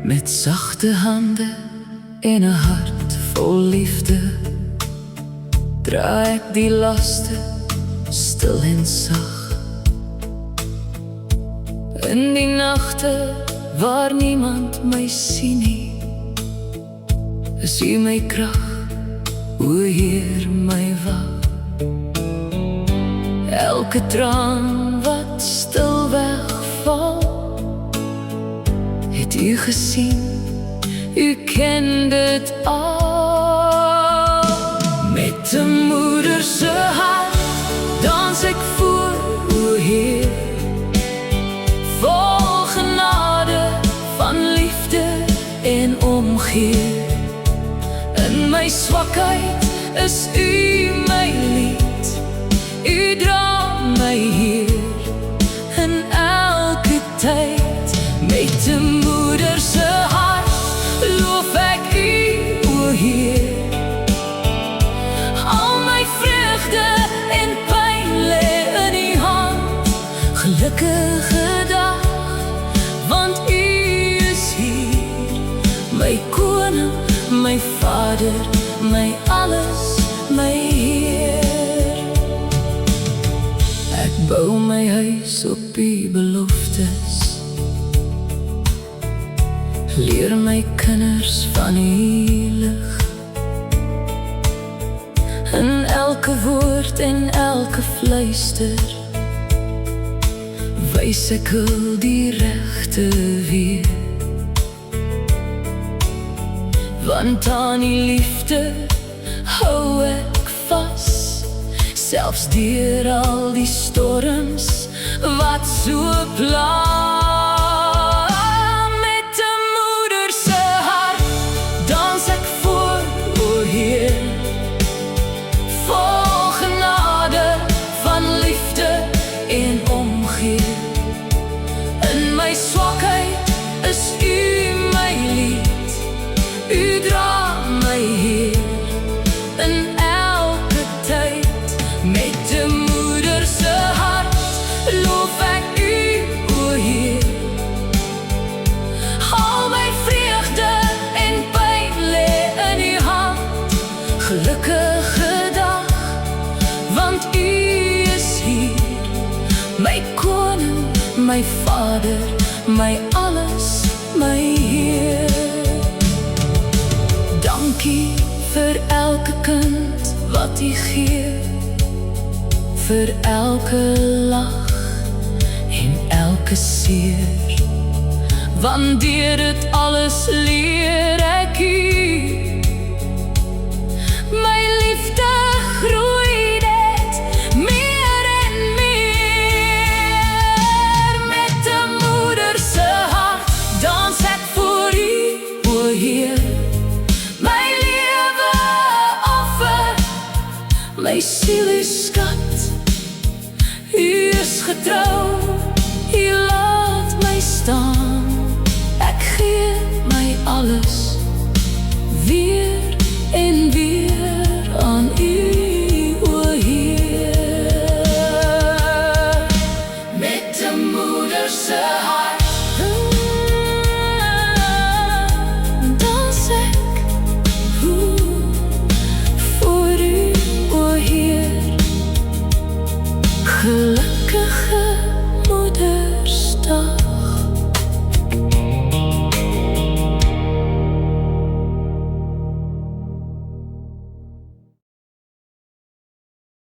Met zachte handen en een hart vol liefde draai ek die laste stil en sag. In die nachte waar niemand my sien nie, is U my krag, o Heer my wag. Elke traan wat stilweg val, het U gesien, U ken dit al. Met 'n moeder se hart dans ek voor, o Heer, vol genade van liefde en omgee. In my swakheid is U my lied, U dra my hier in elke tyd. Met 'n moeder se hart loof ek U, o Heer. Al my vreugde en pyn lê in U hand. Gelukkige dag, want U is hier, my koning, my Vader, my alles, my Heer. Ek bou my huis op U beloftes, leer my kinders van U lig. In elke woord en elke fluister wys ek hul die regte weer. Want aan die liefde hou ek vas, selfs deur al die storms wat so pla. Met 'n moeder se hart dans ek voor, o Heer, vol genade van liefde en omgee. In my swakheid is U my lied, U dra my hier in elke tyd. Met 'n moeder se hart loof ek U, o Heer. Al my vreugde en pyn lê in U hand. Gelukkige dag, want U is hier, my koning, my Vader, my alles, my Heer. Dankie vir elke kind wat U gee, vir elke lag en elke seer. Want deur dit alles leer ek U, my liefde groei net meer en meer. Met 'n moeder se hart dans ek voor U, o Heer. My lewe offer, my siel is skat. U is getrou, U laat my staan. Ek gee my alles, weer en weer aan U, o Heer. Met 'n moeder se hart dans ek voor U, o Heer.